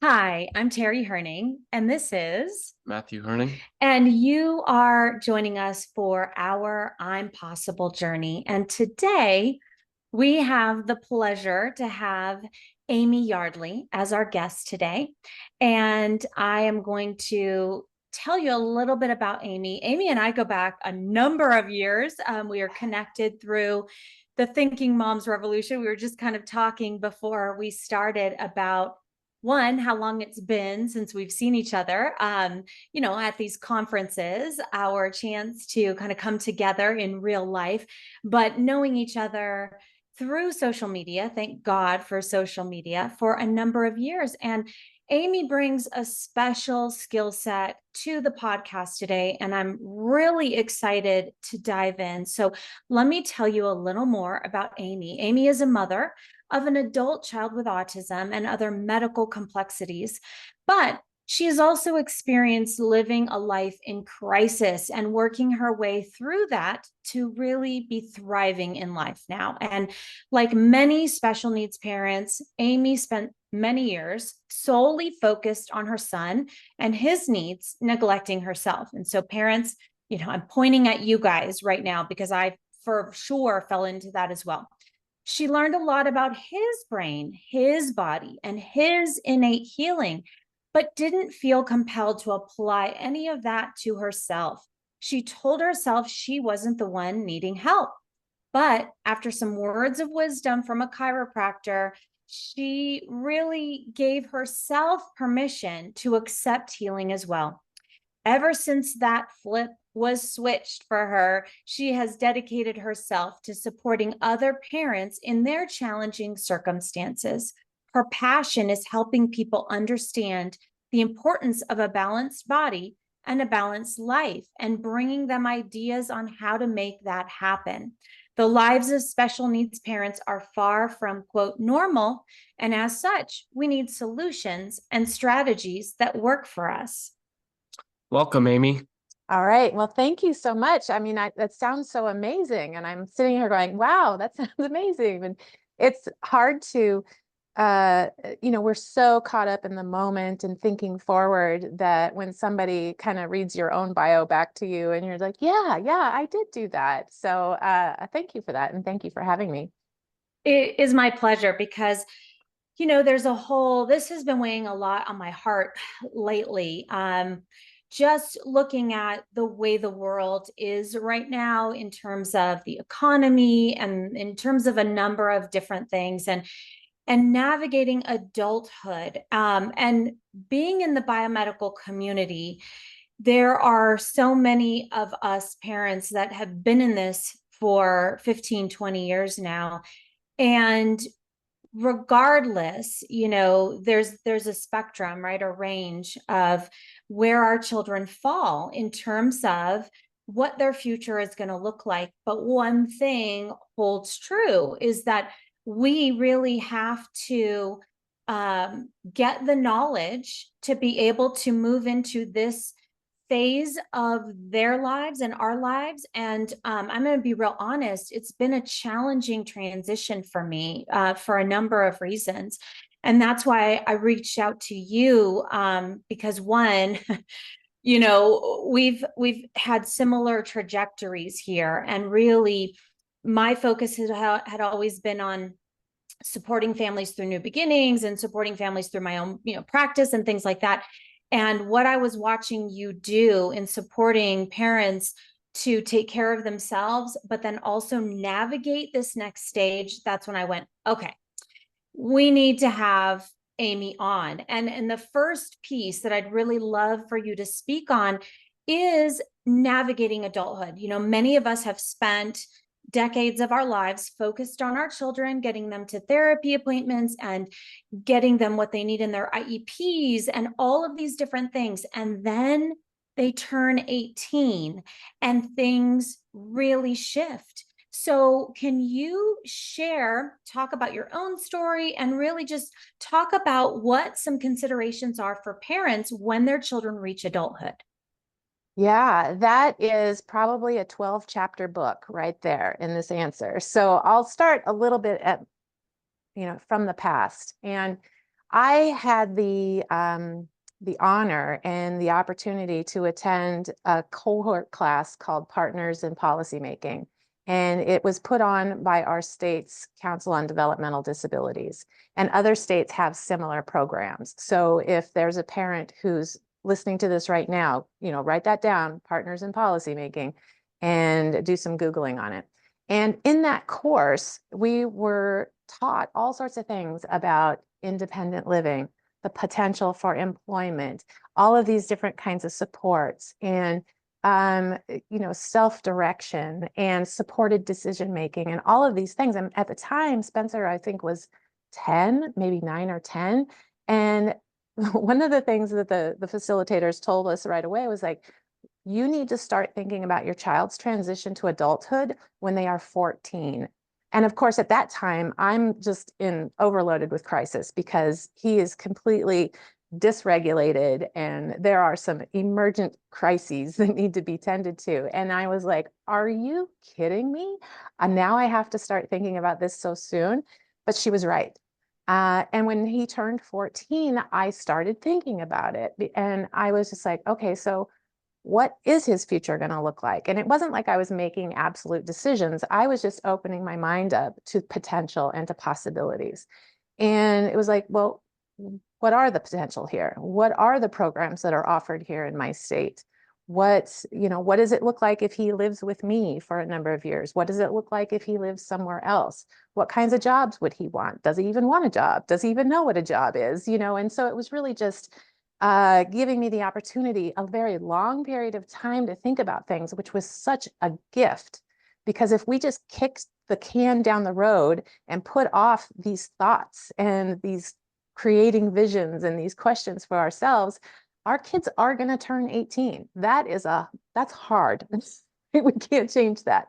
Hi, I'm Terri Hirning, and this is, Matthew Hirning. and you are joining us for our I'm Possible journey. And today we have the pleasure to have Amy Yardley as our guest today. And I am going to tell you a little bit about Amy. Amy and I go back a number of years. We are connected through the Thinking Moms Revolution. We were just kind of talking before we started about one, how long it's been since we've seen each other, at these conferences, our chance to kind of come together in real life, but knowing each other through social media, thank God for social media, for a number of years. And Amy brings a special skill set to the podcast today, and I'm really excited to dive in. So, let me tell you a little more about Amy. Amy is a mother of an adult child with autism and other medical complexities, but she has also experienced living a life in crisis and working her way through that to really be thriving in life now. And like many special needs parents, Amy spent many years solely focused on her son and his needs, neglecting herself. And so, parents, I'm pointing at you guys right now because I for sure fell into that as well. She learned a lot about his brain, his body, and his innate healing, but didn't feel compelled to apply any of that to herself. She told herself she wasn't the one needing help. But after some words of wisdom from a chiropractor, she really gave herself permission to accept healing as well. Ever since that flip was switched for her, she has dedicated herself to supporting other parents in their challenging circumstances. Her passion is helping people understand the importance of a balanced body and a balanced life and bringing them ideas on how to make that happen. The lives of special needs parents are far from, quote, normal. And as such, we need solutions and strategies that work for us. Welcome, Amy. All right. Well, thank you so much. I mean, that sounds so amazing. And I'm sitting here going, wow, that sounds amazing. And it's hard to, we're so caught up in the moment and thinking forward that when somebody kind of reads your own bio back to you and you're like, yeah, I did do that. So thank you for that. And thank you for having me. It is my pleasure because this has been weighing a lot on my heart lately. Just looking at the way the world is right now in terms of the economy and in terms of a number of different things and navigating adulthood and being in the biomedical community. There are so many of us parents that have been in this for 15, 20 years now. And regardless, there's a spectrum, right? A range of where our children fall in terms of what their future is going to look like. But one thing holds true is that we really have to get the knowledge to be able to move into this phase of their lives and our lives. And I'm going to be real honest, it's been a challenging transition for me for a number of reasons. And that's why I reached out to you because one, we've had similar trajectories here. And really, my focus had always been on supporting families through new beginnings and supporting families through my own, practice and things like that. And what I was watching you do in supporting parents to take care of themselves, but then also navigate this next stage, that's when I went, okay, we need to have Amy on. And the first piece that I'd really love for you to speak on is navigating adulthood. Many of us have spent decades of our lives focused on our children, getting them to therapy appointments and getting them what they need in their IEPs and all of these different things. And then they turn 18 and things really shift. So can you talk about your own story and really just talk about what some considerations are for parents when their children reach adulthood? Yeah, that is probably a 12 chapter book right there in this answer. So I'll start a little bit from the past. And I had the honor and the opportunity to attend a cohort class called Partners in Policymaking. And it was put on by our state's Council on Developmental Disabilities. And other states have similar programs. So if there's a parent who's listening to this right now, write that down, Partners in Policymaking, and do some Googling on it. And in that course, we were taught all sorts of things about independent living, the potential for employment, all of these different kinds of supports, and self-direction and supported decision making, and all of these things. And at the time, Spencer, I think, was 10, maybe 9 or 10. And one of the things that the facilitators told us right away was like, you need to start thinking about your child's transition to adulthood when they are 14. And of course, at that time, I'm just overloaded with crisis because he is completely dysregulated and there are some emergent crises that need to be tended to. And I was like, are you kidding me? And now I have to start thinking about this so soon. But she was right. And when he turned 14, I started thinking about it. And I was just like, okay, so what is his future going to look like? And it wasn't like I was making absolute decisions. I was just opening my mind up to potential and to possibilities. And it was like, well, what are the potential here? What are the programs that are offered here in my state? What does it look like if he lives with me for a number of years? What does it look like if he lives somewhere else? What kinds of jobs would he want? Does he even want a job? Does he even know what a job is? And so it was really just giving me the opportunity, a very long period of time to think about things, which was such a gift. Because if we just kicked the can down the road and put off these thoughts and these creating visions and these questions for ourselves, our kids are going to turn 18. That's hard. We can't change that.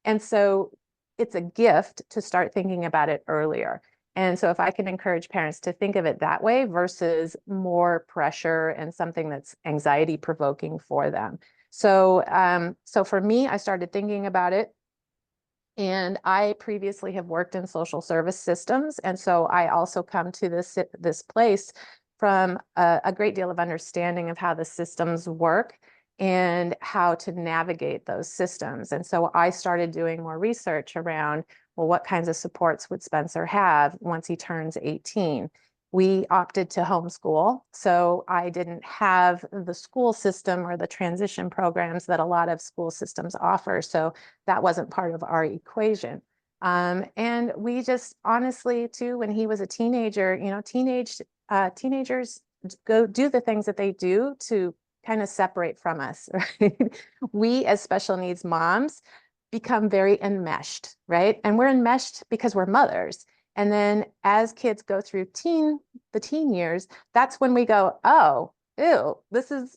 And so it's a gift to start thinking about it earlier. And so if I can encourage parents to think of it that way versus more pressure and something that's anxiety provoking for them. So for me, I started thinking about it. And I previously have worked in social service systems. And so I also come to this place from a great deal of understanding of how the systems work and how to navigate those systems. And so I started doing more research around, well, what kinds of supports would Spencer have once he turns 18? We opted to homeschool, so I didn't have the school system or the transition programs that a lot of school systems offer. So that wasn't part of our equation. And we just honestly, too, when he was a teenager, teenagers go do the things that they do to kind of separate from us, right? We as special needs moms become very enmeshed, right? And we're enmeshed because we're mothers. And then as kids go through the teen years, that's when we go, oh, ew, this is,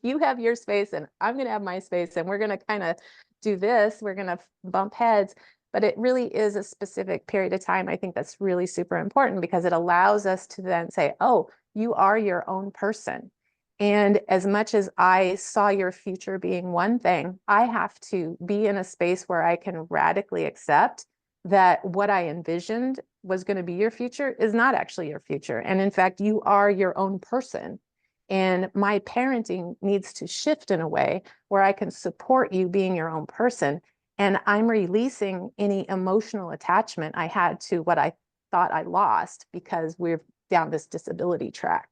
you have your space and I'm going to have my space and we're going to kind of do this. We're going to bump heads. But it really is a specific period of time. I think that's really super important because it allows us to then say, oh, you are your own person. And as much as I saw your future being one thing, I have to be in a space where I can radically accept that what I envisioned was going to be your future is not actually your future. And in fact, you are your own person. And my parenting needs to shift in a way where I can support you being your own person. And I'm releasing any emotional attachment I had to what I thought I lost because we're down this disability track.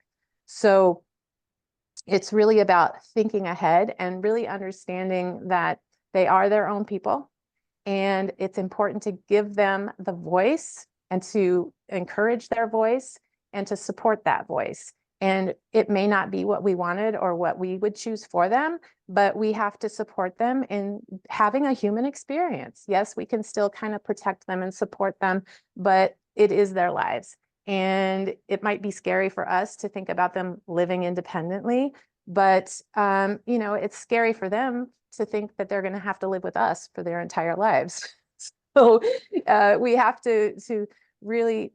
So it's really about thinking ahead and really understanding that they are their own people. And it's important to give them the voice and to encourage their voice and to support that voice. And it may not be what we wanted or what we would choose for them, but we have to support them in having a human experience. Yes, we can still kind of protect them and support them, but it is their lives. And it might be scary for us to think about them living independently, but it's scary for them to think that they're going to have to live with us for their entire lives. So we have to really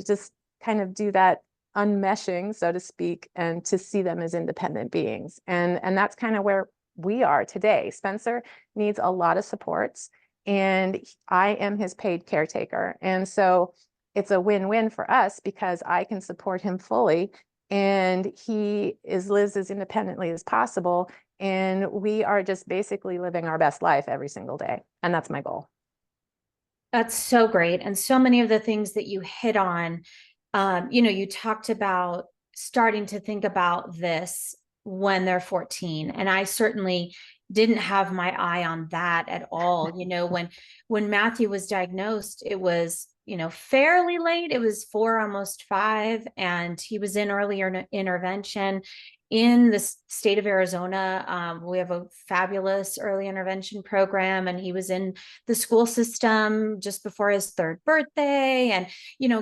just kind of do that unmeshing, so to speak, and to see them as independent beings. And that's kind of where we are today. Spencer needs a lot of supports, and I am his paid caretaker. And so it's a win-win for us because I can support him fully and he lives as independently as possible. And we are just basically living our best life every single day. And that's my goal. That's so great. And so many of the things that you hit on, you talked about starting to think about this when they're 14. And I certainly didn't have my eye on that at all. When Matthew was diagnosed, it was, fairly late. It was 4, almost 5, and he was in earlier intervention. In the state of Arizona, we have a fabulous early intervention program, and he was in the school system just before his 3rd birthday, and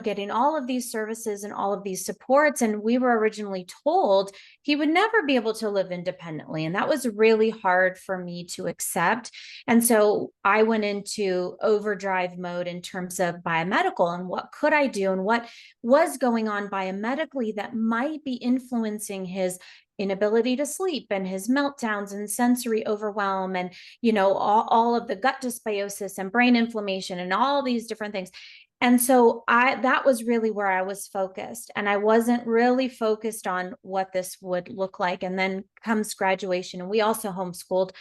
getting all of these services and all of these supports. And we were originally told he would never be able to live independently, and that was really hard for me to accept. And so I went into overdrive mode in terms of biomedical and what could I do and what was going on biomedically that might be influencing his inability to sleep and his meltdowns and sensory overwhelm and all of the gut dysbiosis and brain inflammation and all these different things. And so that was really where I was focused, and I wasn't really focused on what this would look like. And then comes graduation, and we also homeschooled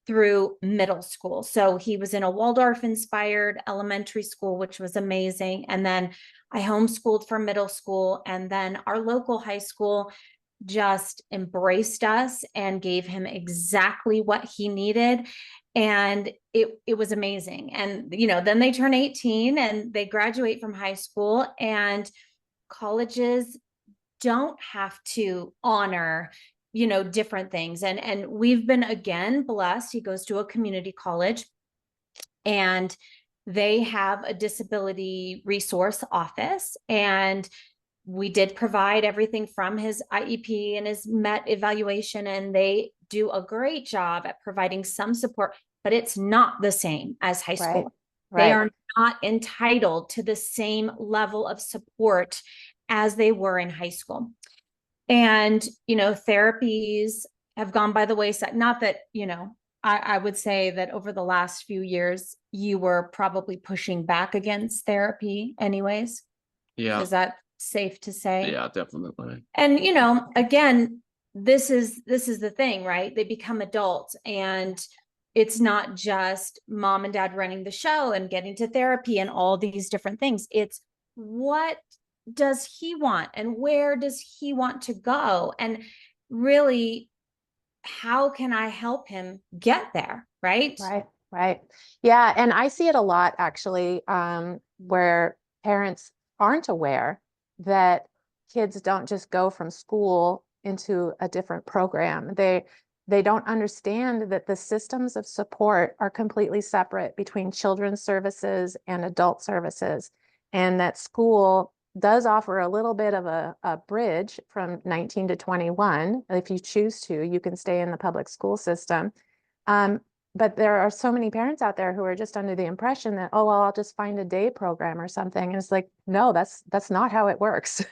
through middle school. So he was in a Waldorf inspired elementary school, which was amazing. And then I homeschooled for middle school, and then our local high school just embraced us and gave him exactly what he needed. And it was amazing. And, then they turn 18 and they graduate from high school, and colleges don't have to honor, different things. And we've been, again, blessed. He goes to a community college, and they have a disability resource office, and we did provide everything from his IEP and his MET evaluation, and they do a great job at providing some support, but it's not the same as high school. They are not entitled to the same level of support as they were in high school. And, therapies have gone by the wayside. Not that, I would say that over the last few years, you were probably pushing back against therapy anyways. Yeah. Is that safe to say? Yeah, definitely. And, again, this is the thing, right? They become adults, and it's not just mom and dad running the show and getting to therapy and all these different things. It's what does he want and where does he want to go? And really, how can I help him get there? Right. Right. Yeah. And I see it a lot, actually, where parents aren't aware that kids don't just go from school into a different program. They don't understand that the systems of support are completely separate between children's services and adult services, and that school does offer a little bit of a bridge from 19 to 21. If you choose to, you can stay in the public school system. But there are so many parents out there who are just under the impression that, oh, well, I'll just find a day program or something. And it's like, no, that's not how it works.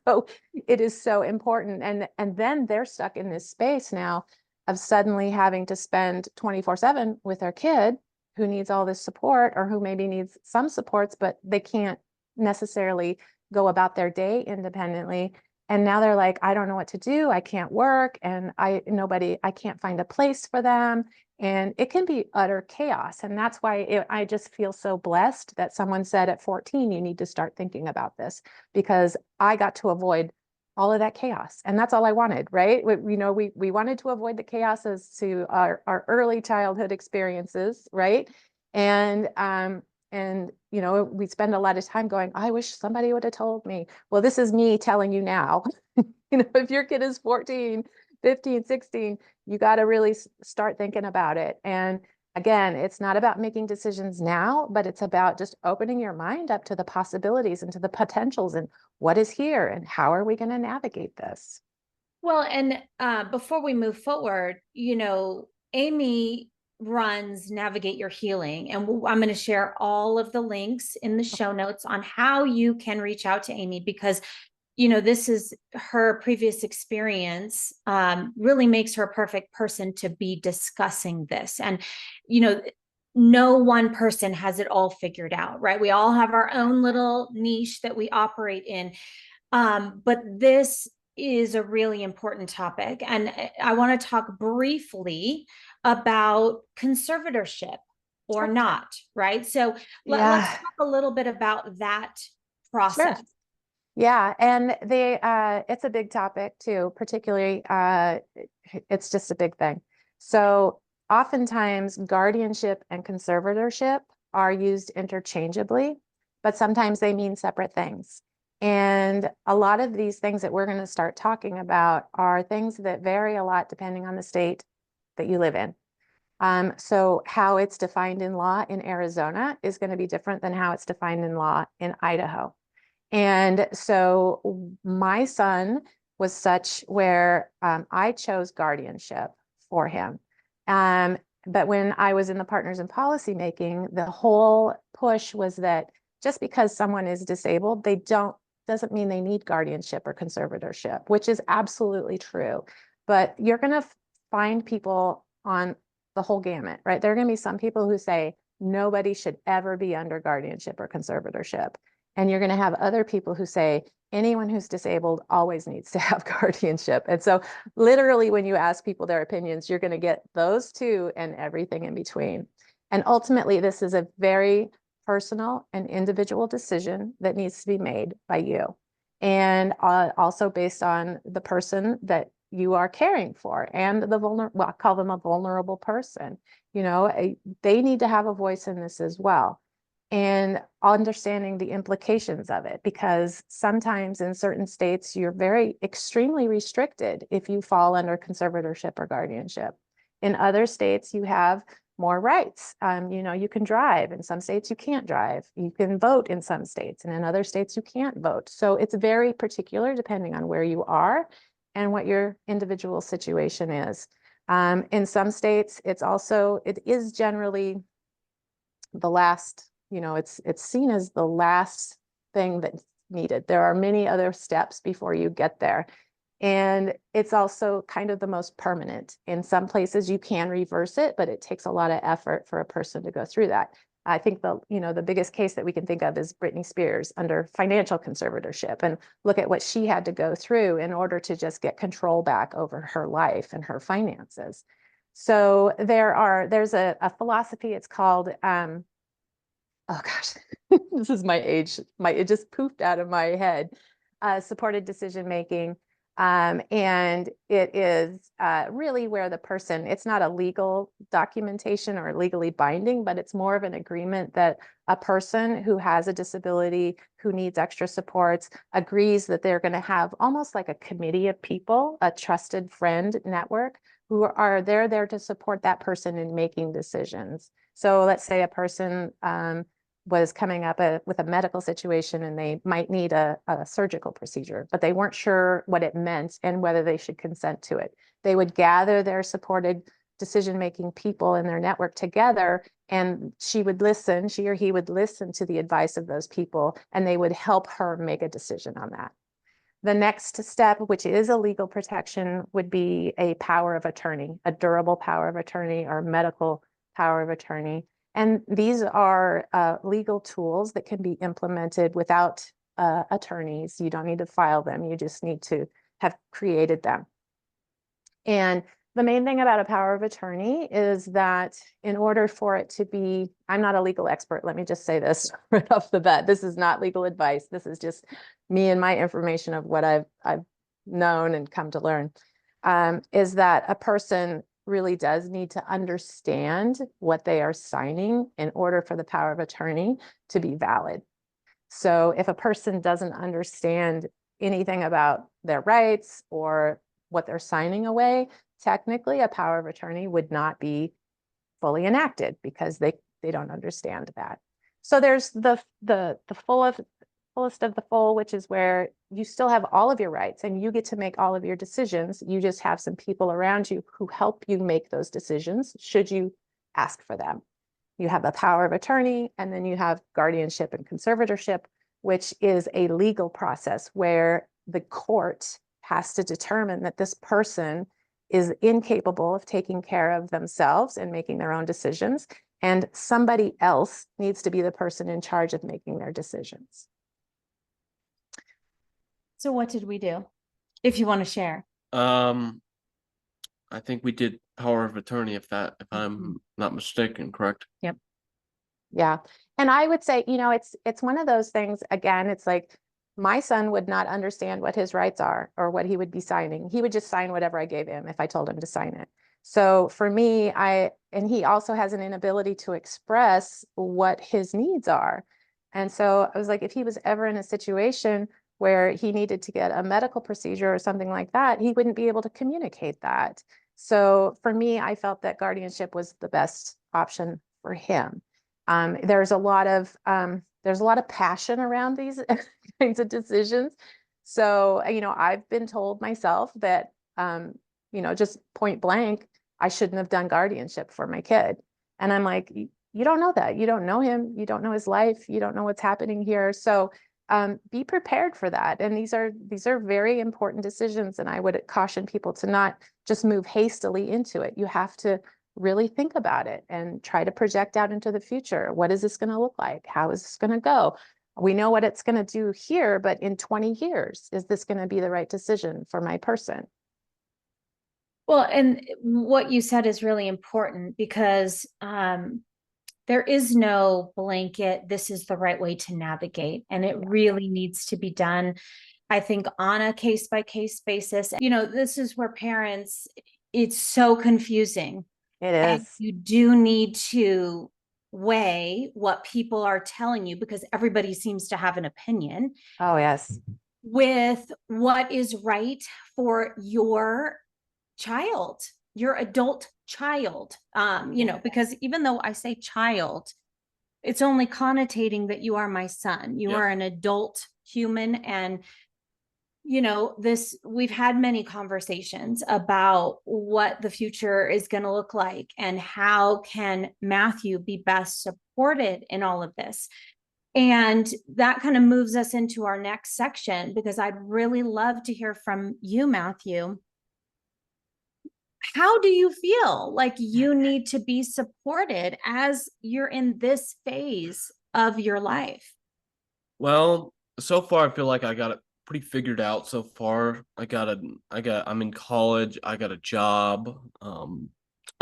So it is so important. And then they're stuck in this space now of suddenly having to spend 24/7 with their kid who needs all this support, or who maybe needs some supports, but they can't necessarily go about their day independently. And now they're like, I don't know what to do. I can't work, and I can't find a place for them. And it can be utter chaos. And that's why I just feel so blessed that someone said at 14, you need to start thinking about this, because I got to avoid all of that chaos. And that's all I wanted, right? We wanted to avoid the chaos as to our early childhood experiences, right? And we spend a lot of time going, I wish somebody would have told me. Well, this is me telling you now. If your kid is 14, 15, 16, you got to really start thinking about it. And again, it's not about making decisions now, but it's about just opening your mind up to the possibilities and to the potentials and what is here and how are we going to navigate this. Well, and before we move forward, Amy runs Navigate Your Healing, and I'm going to share all of the links in the show notes on how you can reach out to Amy, because this is her previous experience, really makes her a perfect person to be discussing this. And no one person has it all figured out, right? We all have our own little niche that we operate in. But this is a really important topic. And I want to talk briefly about conservatorship or Okay. not, right? So let's Yeah, talk a little bit about that sure. process. Yeah, and it's a big topic too, particularly it's just a big thing. So oftentimes guardianship and conservatorship are used interchangeably, but sometimes they mean separate things. And a lot of these things that we're going to start talking about are things that vary a lot depending on the state that you live in. So how it's defined in law in Arizona is going to be different than how it's defined in law in Idaho. And so my son was such where I chose guardianship for him. Um, but when I was in the partners in policy making, the whole push was that just because someone is disabled, doesn't mean they need guardianship or conservatorship, which is absolutely true. But you're going to find people on the whole gamut, right? There are going to be some people who say nobody should ever be under guardianship or conservatorship. And you're going to have other people who say anyone who's disabled always needs to have guardianship. And so literally when you ask people their opinions, you're going to get those two and everything in between. And ultimately, this is a very personal and individual decision that needs to be made by you. And also based on the person that you are caring for and well, I call them a vulnerable person. They need to have a voice in this as well, and understanding the implications of it, because sometimes in certain states you're very extremely restricted if you fall under conservatorship or guardianship. In other states you have more rights. You can drive. In some states you can't drive. You can vote in some states, and in other states you can't vote. So it's very particular depending on where you are and what your individual situation is. In some states it is generally the last, it's seen as the last thing that's needed. There are many other steps before you get there. And it's also kind of the most permanent. In some places you can reverse it, but it takes a lot of effort for a person to go through that. I think the biggest case that we can think of is Britney Spears under financial conservatorship, and look at what she had to go through in order to just get control back over her life and her finances. So there's a philosophy, it's called, oh gosh, this is my age, it just poofed out of my head, supported decision making. And it is really where the person, it's not a legal documentation or legally binding, but it's more of an agreement that a person who has a disability, who needs extra supports, agrees that they're going to have almost like a committee of people, a trusted friend network, who are there to support that person in making decisions. So let's say a person was coming up with a medical situation and they might need a surgical procedure, but they weren't sure what it meant and whether they should consent to it. They would gather their supported decision-making people in their network together, and she or he would listen to the advice of those people, and they would help her make a decision on that. The next step, which is a legal protection, would be a power of attorney, a durable power of attorney or medical power of attorney. And these are legal tools that can be implemented without attorneys. You don't need to file them. You just need to have created them. And the main thing about a power of attorney is that in order for it to be, I'm not a legal expert, let me just say this right off the bat. This is not legal advice. This is just me and my information of what I've known and come to learn, is that a person really does need to understand what they are signing in order for the power of attorney to be valid. So if a person doesn't understand anything about their rights or what they're signing away, technically a power of attorney would not be fully enacted because they don't understand that. So there's the fullest of the full, which is where you still have all of your rights and you get to make all of your decisions. You just have some people around you who help you make those decisions should you ask for them. You have a power of attorney, and then you have guardianship and conservatorship, which is a legal process where the court has to determine that this person is incapable of taking care of themselves and making their own decisions. and somebody else needs to be the person in charge of making their decisions. So what did we do? If you want to share. I think we did power of attorney, if I'm not mistaken, correct? Yep. Yeah. And I would say, it's one of those things, again, it's like my son would not understand what his rights are or what he would be signing. He would just sign whatever I gave him if I told him to sign it. So for me, and he also has an inability to express what his needs are. And so I was like, if he was ever in a situation where he needed to get a medical procedure or something like that, he wouldn't be able to communicate that. So for me, I felt that guardianship was the best option for him. There's a lot of passion around these kinds of decisions. So, I've been told myself that, just point blank, I shouldn't have done guardianship for my kid. And I'm like, you don't know that. You don't know him. You don't know his life. You don't know what's happening here. So be prepared for that. And these are very important decisions. And I would caution people to not just move hastily into it. You have to really think about it and try to project out into the future. What is this going to look like? How is this going to go? We know what it's going to do here, but in 20 years, is this going to be the right decision for my person? Well, and what you said is really important because there is no blanket, this is the right way to navigate. And it really needs to be done, I think, on a case-by-case basis. This is where parents, it's so confusing. It And is. you do need to weigh what people are telling you because everybody seems to have an opinion Oh, yes. with what is right for your child, your adult child. Because even though I say child, it's only connotating that you are my son. You are an adult human. And we've had many conversations about what the future is going to look like and how can Matthew be best supported in all of this. And that kind of moves us into our next section, because I'd really love to hear from you, Matthew. How do you feel like you need to be supported as you're in this phase of your life? Well, so far I feel like I got it pretty figured out so far. I'm in college, I got a job. I'm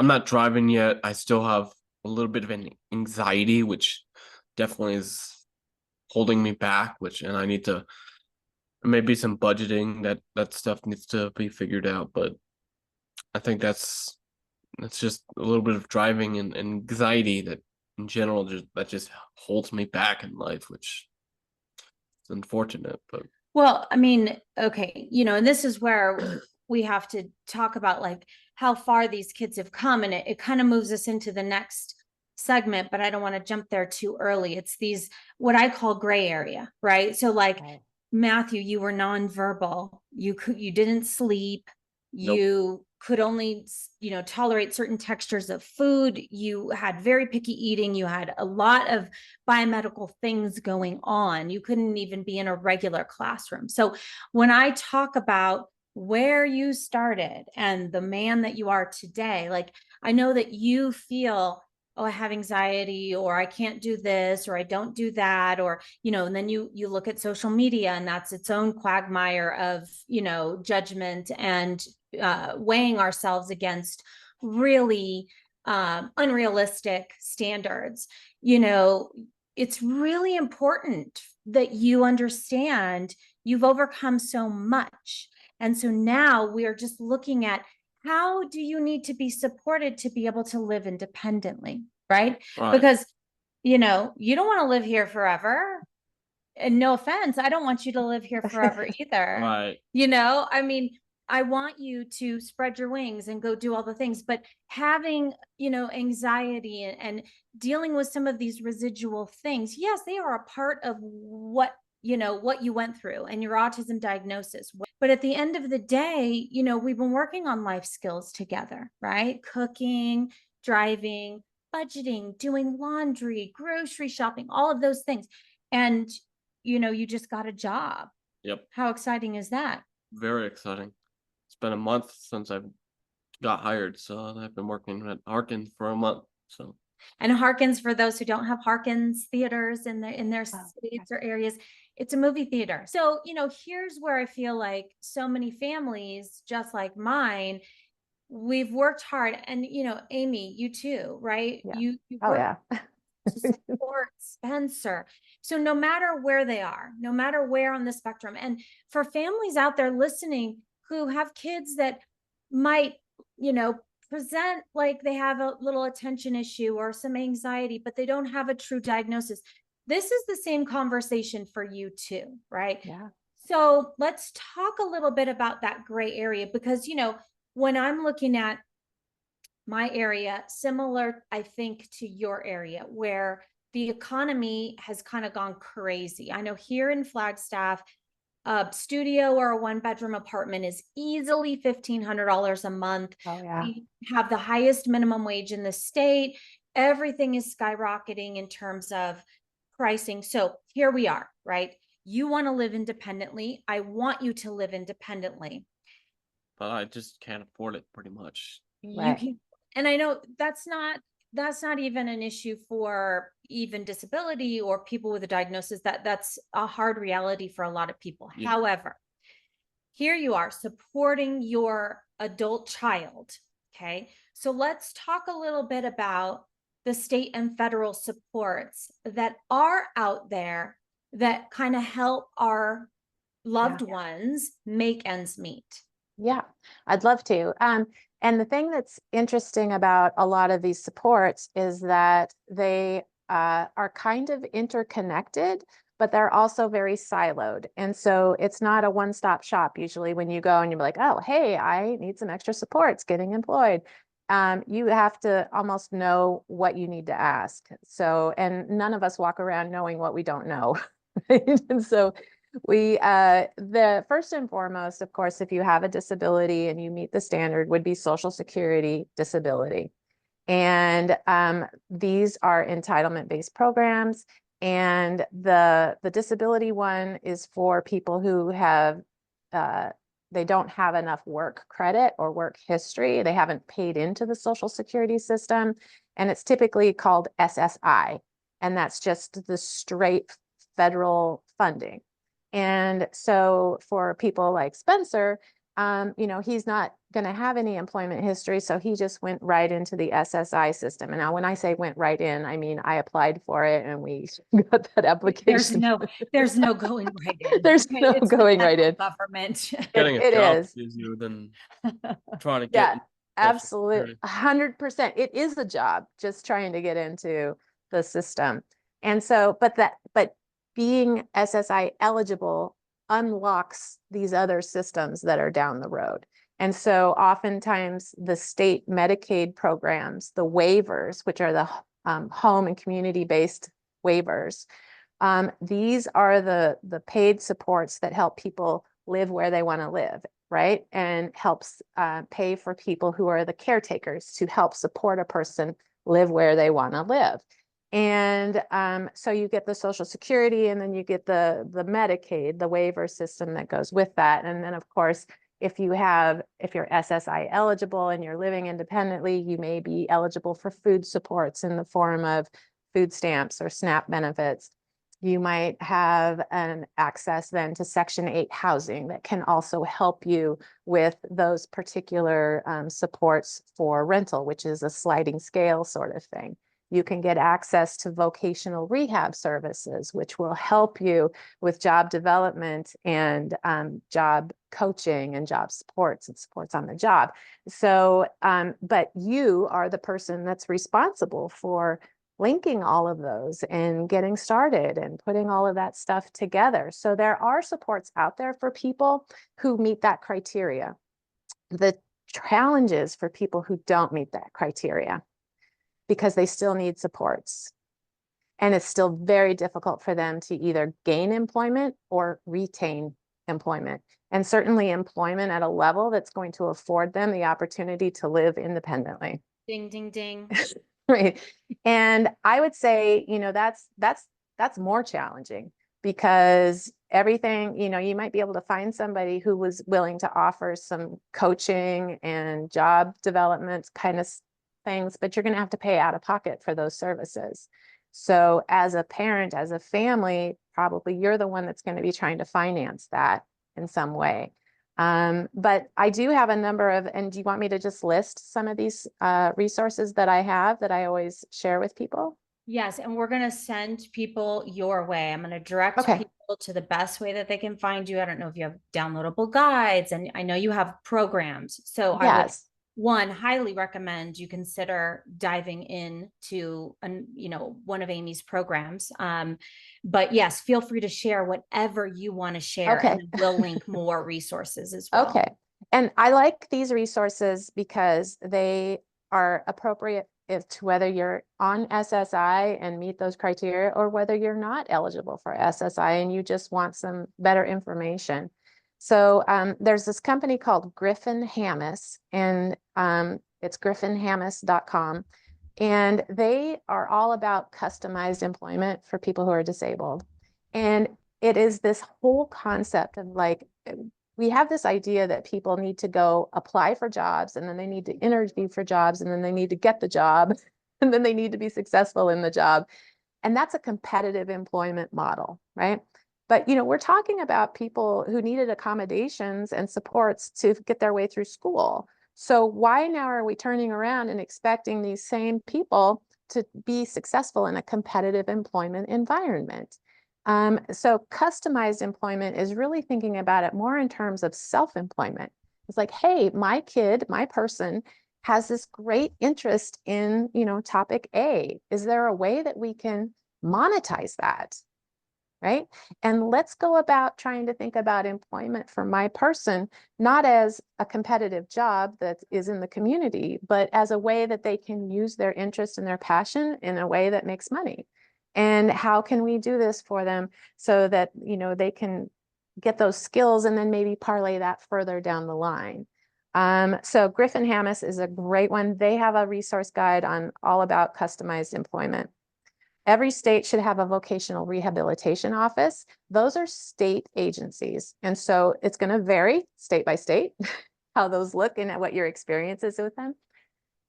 not driving yet. I still have a little bit of an anxiety, which definitely is holding me back, and I need to, maybe some budgeting, that stuff needs to be figured out, but I think that's just a little bit of driving and anxiety that in general just holds me back in life, which is unfortunate. But Well, I mean, okay, and this is where we have to talk about like how far these kids have come, and it kind of moves us into the next segment, but I don't want to jump there too early. It's these, what I call gray area, right? So like Matthew, you were nonverbal, you didn't sleep, you could only, tolerate certain textures of food, you had very picky eating, you had a lot of biomedical things going on, you couldn't even be in a regular classroom. So when I talk about where you started and the man that you are today, like I know that you feel, oh, I have anxiety, or I can't do this, or I don't do that, or, and then you look at social media and that's its own quagmire of, judgment and weighing ourselves against really unrealistic standards. It's really important that you understand you've overcome so much. And so now we are just looking at, how do you need to be supported to be able to live independently, right? Because, you don't want to live here forever. And no offense, I don't want you to live here forever either. Right. I mean, I want you to spread your wings and go do all the things, but having, anxiety and dealing with some of these residual things, yes, they are a part of what you went through and your autism diagnosis. But at the end of the day, we've been working on life skills together, right? Cooking, driving, budgeting, doing laundry, grocery shopping, all of those things. And, you just got a job. Yep. How exciting is that? Very exciting. It's been a month since I got hired, so I've been working at Arkin for a month. So And Harkins, for those who don't have Harkins theaters in their states or areas, it's a movie theater. So, here's where I feel like so many families, just like mine, we've worked hard. And, Amy, you too, right? Yeah. You Oh, work yeah. to support Spencer. So no matter where they are, no matter where on the spectrum, and for families out there listening who have kids that might, present like they have a little attention issue or some anxiety, but they don't have a true diagnosis. This is the same conversation for you too, right? Yeah. So let's talk a little bit about that gray area, because, when I'm looking at my area, similar, I think, to your area, where the economy has kind of gone crazy. I know here in Flagstaff, a studio or a one-bedroom apartment is easily $1,500 a month. Oh, yeah. We have the highest minimum wage in the state. Everything is skyrocketing in terms of pricing. So here we are, right? You want to live independently. I want you to live independently. But I just can't afford it pretty much. You Right. can, and I know that's not even an issue for even disability or people with a diagnosis. That's a hard reality for a lot of people. Yeah. However, here you are supporting your adult child. Okay. So let's talk a little bit about the state and federal supports that are out there that kind of help our loved ones make ends meet. Yeah, I'd love to. And the thing that's interesting about a lot of these supports is that they are kind of interconnected, but they're also very siloed. And so it's not a one-stop shop. Usually when you go and you're like, oh, hey, I need some extra supports getting employed. You have to almost know what you need to ask. So, and none of us walk around knowing what we don't know. Right? And so the first and foremost, of course, if you have a disability and you meet the standard, would be Social Security disability. And these are entitlement-based programs. And the disability one is for people who have, they don't have enough work credit or work history. They haven't paid into the Social Security system. And it's typically called SSI. And that's just the straight federal funding. And so for people like Spencer, he's not going to have any employment history. So he just went right into the SSI system. And now when I say went right in, I mean, I applied for it and we got that application. There's no going right in. There's no It's going right in. Government. Getting a It job is. is easier than trying to Yeah, get absolutely. 100%. It is a job just trying to get into the system. And so, but being SSI eligible unlocks these other systems that are down the road. And so oftentimes the state Medicaid programs, the waivers, which are the home and community-based waivers, these are the paid supports that help people live where they want to live, right? And helps pay for people who are the caretakers to help support a person live where they want to live. And so you get the Social Security, and then you get the Medicaid, the waiver system that goes with that. And then, of course, if you're SSI eligible and you're living independently, you may be eligible for food supports in the form of food stamps or SNAP benefits. You might have an access then to Section 8 housing that can also help you with those particular supports for rental, which is a sliding scale sort of thing. You can get access to vocational rehab services, which will help you with job development and job coaching and job supports and supports on the job. So, but you are the person that's responsible for linking all of those and getting started and putting all of that stuff together. So there are supports out there for people who meet that criteria. The challenges for people who don't meet that criteria, because they still need supports. And it's still very difficult for them to either gain employment or retain employment. And certainly employment at a level that's going to afford them the opportunity to live independently. Ding, ding, ding. Right. And I would say, that's more challenging, because everything, you might be able to find somebody who was willing to offer some coaching and job development kind of things, but you're going to have to pay out of pocket for those services. So as a parent, as a family, probably you're the one that's going to be trying to finance that in some way. But I do have a number of, and do you want me to just list some of these resources that I have that I always share with people? Yes, and we're going to send people your way. I'm going to direct Okay. people to the best way that they can find you. I don't know if you have downloadable guides, and I know you have programs. So I would, Yes. one, highly recommend you consider diving into one of Amy's programs. But yes, feel free to share whatever you want to share, Okay. and we'll link more resources as well. Okay. And I like these resources because they are appropriate if to whether you're on SSI and meet those criteria, or whether you're not eligible for SSI and you just want some better information. So there's this company called Griffin Hammis, and it's griffinhammis.com. And they are all about customized employment for people who are disabled. And it is this whole concept of like, we have this idea that people need to go apply for jobs, and then they need to interview for jobs, and then they need to get the job, and then they need to be successful in the job. And that's a competitive employment model, right? But we're talking about people who needed accommodations and supports to get their way through school. So why now are we turning around and expecting these same people to be successful in a competitive employment environment? So customized employment is really thinking about it more in terms of self-employment. It's like, hey, my kid, my person has this great interest in, topic A. Is there a way that we can monetize that? Right? And let's go about trying to think about employment for my person, not as a competitive job that is in the community, but as a way that they can use their interest and their passion in a way that makes money. And how can we do this for them so that, they can get those skills and then maybe parlay that further down the line. So Griffin Hammis is a great one. They have a resource guide on all about customized employment. Every state should have a vocational rehabilitation office. Those are state agencies. And so it's going to vary state by state how those look and what your experience is with them.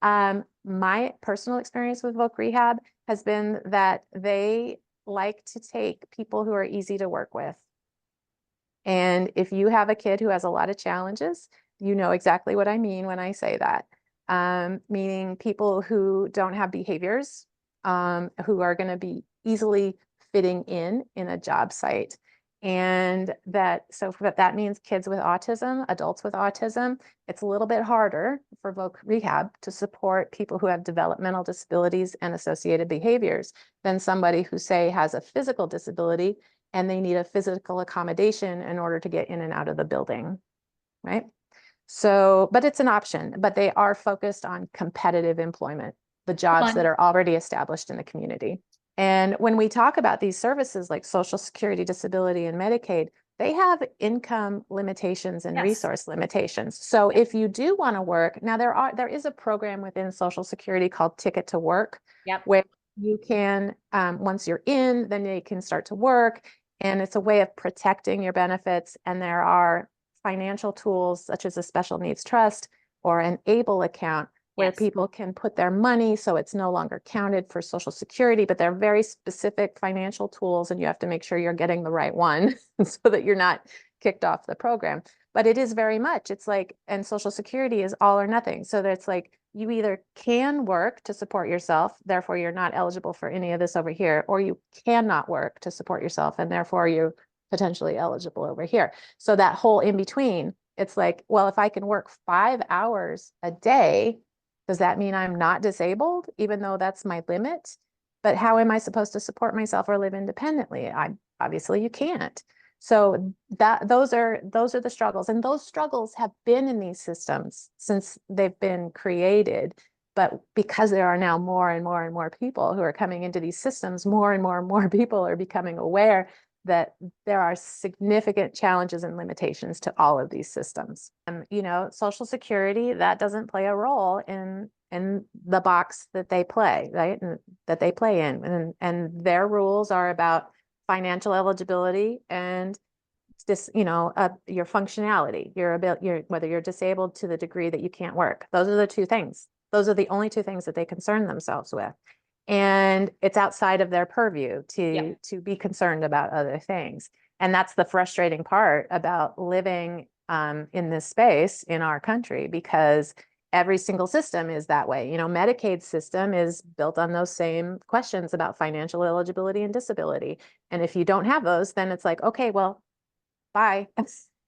My personal experience with Voc Rehab has been that they like to take people who are easy to work with. And if you have a kid who has a lot of challenges, you know exactly what I mean when I say that. Meaning people who don't have behaviors, who are going to be easily fitting in a job site. And so that means kids with autism, adults with autism. It's a little bit harder for Voc Rehab to support people who have developmental disabilities and associated behaviors than somebody who, say, has a physical disability and they need a physical accommodation in order to get in and out of the building, right? So, but it's an option, but they are focused on competitive employment, the jobs that are already established in the community. And when we talk about these services like Social Security, disability, and Medicaid, they have income limitations and resource limitations. So if you do want to work, now there is a program within Social Security called Ticket to Work, where you can, once you're in, then you can start to work. And it's a way of protecting your benefits. And there are financial tools such as a special needs trust or an ABLE account where people can put their money so it's no longer counted for Social Security, but they're very specific financial tools, and you have to make sure you're getting the right one so that you're not kicked off the program. But it is very much, it's like, and Social Security is all or nothing. So that's like, you either can work to support yourself, therefore you're not eligible for any of this over here, or you cannot work to support yourself, and therefore you're potentially eligible over here. So that whole in between, it's like, well, if I can work 5 hours a day, does that mean I'm not disabled, even though that's my limit? But how am I supposed to support myself or live independently? Obviously you can't. So those are the struggles, and those struggles have been in these systems since they've been created. But because there are now more and more and more people who are coming into these systems, more and more and more people are becoming aware that there are significant challenges and limitations to all of these systems. Social Security, that doesn't play a role in the box that they play, right? And that they play in. And their rules are about financial eligibility and this, your functionality, whether you're disabled to the degree that you can't work. Those are the two things. Those are the only two things that they concern themselves with. And it's outside of their purview to be concerned about other things. And that's the frustrating part about living in this space in our country, because every single system is that way. You know, Medicaid system is built on those same questions about financial eligibility and disability. And if you don't have those, then it's like, okay, well, bye.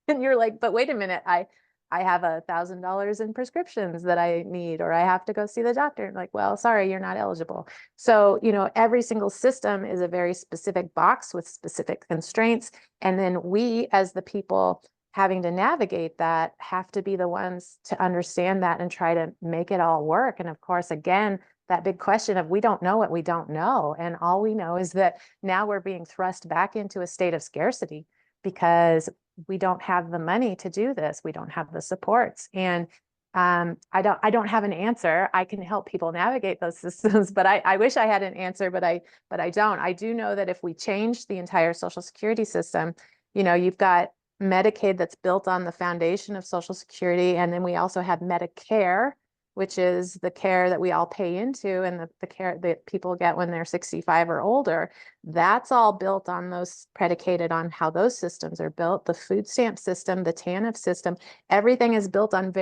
And you're like, but wait a minute, I have $1,000 in prescriptions that I need, or I have to go see the doctor. And like, well, sorry, you're not eligible. So, you know, every single system is a very specific box with specific constraints. And then we, as the people having to navigate that, have to be the ones to understand that and try to make it all work. And of course, again, that big question of we don't know what we don't know. And all we know is that now we're being thrust back into a state of scarcity because we don't have the money to do this. We don't have the supports. And I don't have an answer. I can help people navigate those systems, but I wish I had an answer, but I don't. I do know that if we change the entire Social Security system, you know, you've got Medicaid that's built on the foundation of Social Security. And then we also have Medicare, which is the care that we all pay into, and the care that people get when they're 65 or older. That's all built on those, predicated on how those systems are built. The food stamp system, the TANF system, everything is built on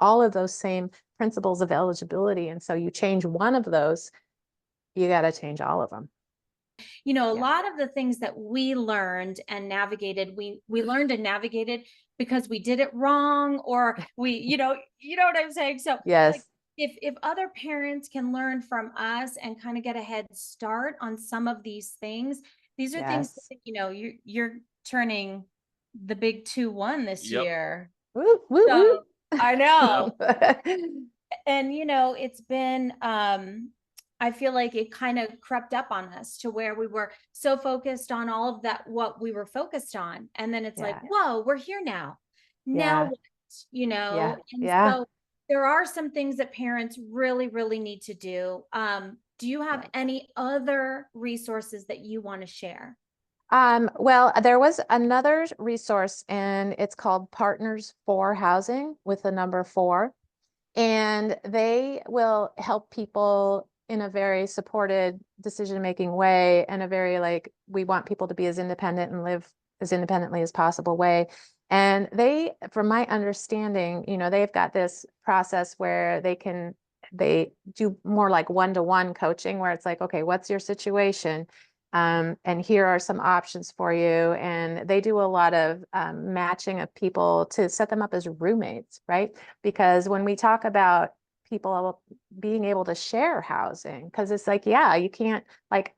all of those same principles of eligibility. And so you change one of those, you got to change all of them. You know, a lot of the things that we learned and navigated, we learned and navigated because we did it wrong, or we, you know what I'm saying? So yes, like, if other parents can learn from us and kind of get a head start on some of these things, these are things that, you know, you're turning the big 2-1 this year. Woo, woo, So woo. I know. And you know, it's been I feel like it kind of crept up on us to where we were so focused on all of that, what we were focused on. And then it's like, whoa, we're here now. Now what? You know? And so there are some things that parents really, really need to do. Do you have any other resources that you want to share? Well, there was another resource, and it's called Partners for Housing with the number 4. And they will help people in a very supported decision-making way, and a very, like, we want people to be as independent and live as independently as possible way. And they, from my understanding, you know, they've got this process where they do more like one-to-one coaching, where it's like, okay, what's your situation? And here are some options for you. And they do a lot of matching of people to set them up as roommates, right? Because when we talk about people being able to share housing, because it's like, yeah, you can't, like,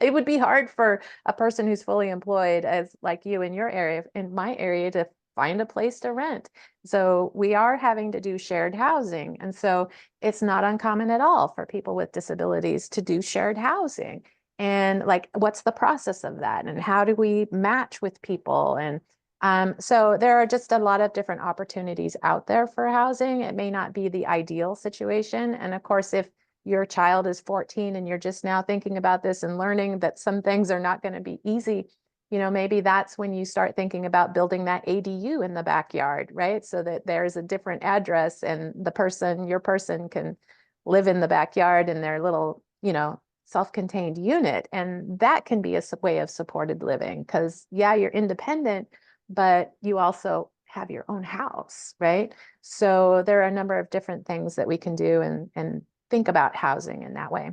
it would be hard for a person who's fully employed, as like you in your area, in my area, to find a place to rent. So we are having to do shared housing. And so it's not uncommon at all for people with disabilities to do shared housing. And like, what's the process of that? And how do we match with people? And so there are just a lot of different opportunities out there for housing. It may not be the ideal situation. And of course, if your child is 14 and you're just now thinking about this and learning that some things are not going to be easy, you know, maybe that's when you start thinking about building that ADU in the backyard, right? So that there's a different address and your person can live in the backyard in their little, you know, self-contained unit. And that can be a way of supported living, because you're independent, but you also have your own house, right? So there are a number of different things that we can do and think about housing in that way.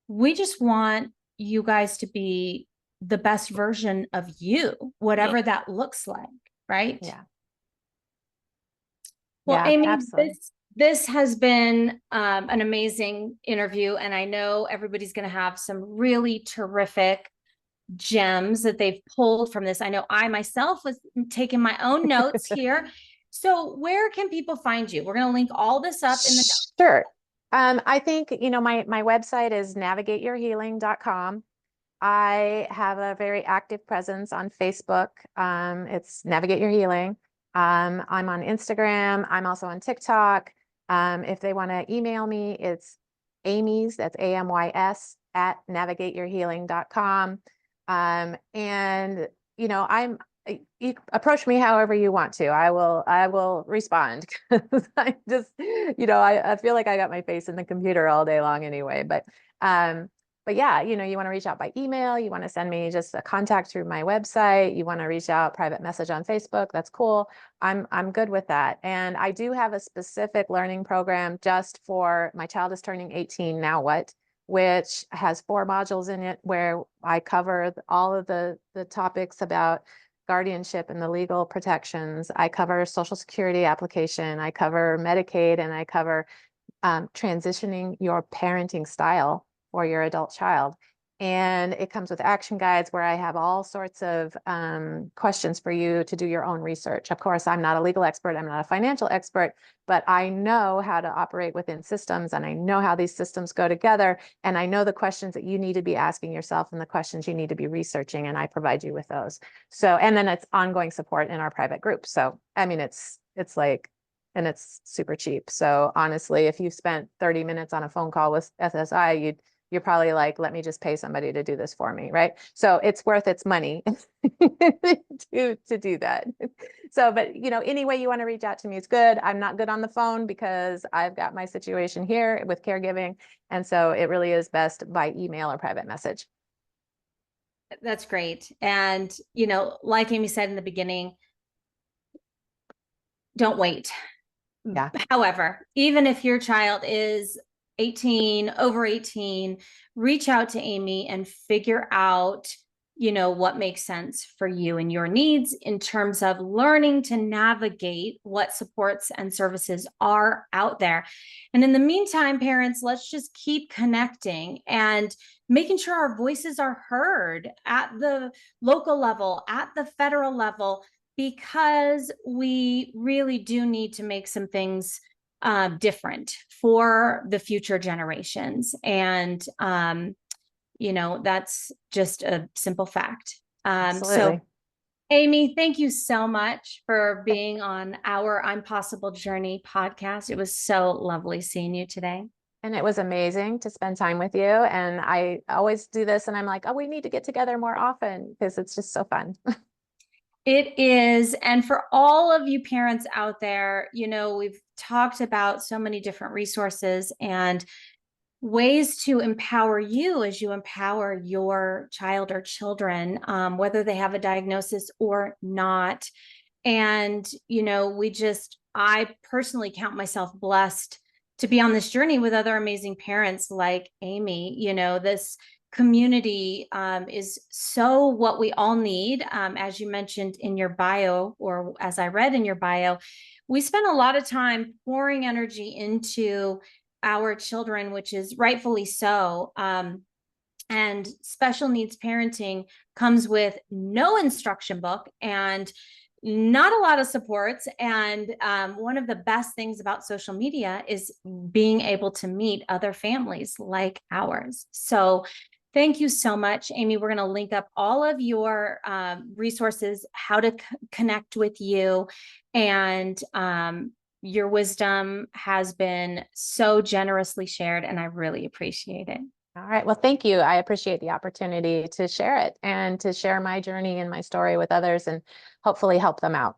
We just want you guys to be the best version of you, whatever that looks like, right? Yeah. Well, Amy, absolutely. this has been an amazing interview, and I know everybody's going to have some really terrific gems that they've pulled from this. I know I myself was taking my own notes here. So where can people find you? We're going to link all this up in the notes. Sure. I think, you know, my website is navigateyourhealing.com. I have a very active presence on Facebook. It's Navigate Your Healing. I'm on Instagram. I'm also on TikTok. If they want to email me, it's Amy's, that's AMYS, at navigateyourhealing.com. And, you know, you approach me however you want to. I will respond. 'Cause I just, I feel like I got my face in the computer all day long anyway. But yeah, you want to reach out by email, you want to send me just a contact through my website, you want to reach out private message on Facebook, that's cool. I'm good with that. And I do have a specific learning program just for my child is turning 18 now what, which has 4 modules in it where I cover all of the topics about guardianship and the legal protections. I cover Social Security application, I cover Medicaid, and I cover transitioning your parenting style for your adult child. And it comes with action guides where I have all sorts of questions for you to do your own research. Of course, I'm not a legal expert, I'm not a financial expert, but I know how to operate within systems, and I know how these systems go together. And I know the questions that you need to be asking yourself and the questions you need to be researching, and I provide you with those. So, and then it's ongoing support in our private group. So, I mean, it's like, and it's super cheap. So honestly, if you spent 30 minutes on a phone call with SSI, you're probably like, let me just pay somebody to do this for me, right? So it's worth its money to do that. So, but any way you want to reach out to me is good. I'm not good on the phone because I've got my situation here with caregiving. And so it really is best by email or private message. That's great. And, like Amy said in the beginning, don't wait. Yeah. However, even if your child is 18, over 18, reach out to Amy and figure out, what makes sense for you and your needs in terms of learning to navigate what supports and services are out there. And in the meantime, parents, let's just keep connecting and making sure our voices are heard at the local level, at the federal level, because we really do need to make some things different for the future generations. And, that's just a simple fact. Absolutely. So, Amy, thank you so much for being on our I'm Possible Journey podcast. It was so lovely seeing you today. And it was amazing to spend time with you. And I always do this and I'm like, oh, we need to get together more often because it's just so fun. It is. And for all of you parents out there, we've talked about so many different resources and ways to empower you as you empower your child or children, whether they have a diagnosis or not. And, I personally count myself blessed to be on this journey with other amazing parents like Amy. This community is so what we all need. As you mentioned in your bio, or as I read in your bio, we spend a lot of time pouring energy into our children, which is rightfully so. And special needs parenting comes with no instruction book and not a lot of supports. And one of the best things about social media is being able to meet other families like ours. So thank you so much, Amy. We're going to link up all of your resources, how to connect with you. And your wisdom has been so generously shared, and I really appreciate it. All right. Well, thank you. I appreciate the opportunity to share it and to share my journey and my story with others and hopefully help them out.